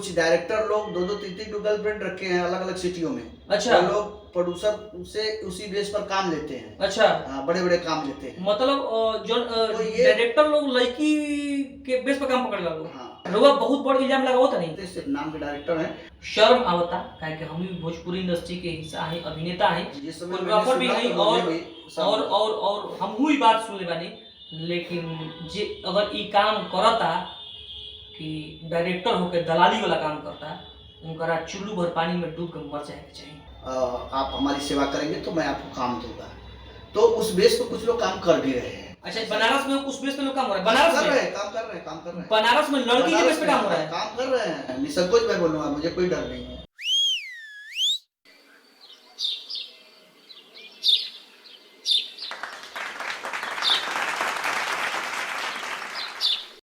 कुछ डायरेक्टर लोग 2-2 3-3 गर्लफ्रेंड रखे हैं अलग अलग सिटियों में। अच्छा। वो लोग प्रोड्यूसर से उसी बेस पर काम लेते हैं। अच्छा, बड़े बड़े काम लेते हैं। मतलब जो तो ये डायरेक्टर लोग लड़की के बेस पर काम पकड़ लो। हाँ रउआ बहुत बड़ इल्जाम लगावत नहीं। तो सिर्फ नाम के डायरेक्टर हैं। शर्म आवता काहे कि हम भी भोजपुरी इंडस्ट्री के हिस्सा है, अभिनेता है, जिस समय कोरियोग्राफर भी मैंने है सुना तो मुझे भी सब- और हम हुई बात सुनले बानी। लेकिन जे अगर ई काम करता कि डायरेक्टर होकर दलाली वाला काम करता, उनकरा चुल्लू भर पानी में डूब कर मर जाए के चाहिए। आप हमारी सेवा करेंगे तो मैं आपको काम दूंगा। तो उस बेस पर कुछ लोग काम कर भी रहे हैं। अच्छा, बनारस में उस बेस पे लोग काम हो रहा है। बनारस कर में रहे हैं, काम कर रहे हैं। बनारस में लड़की के बेस पे काम हो रहा है। काम कर रहे हैं। निसंकोच मैं बोलूंगा, मुझे कोई डर नहीं है।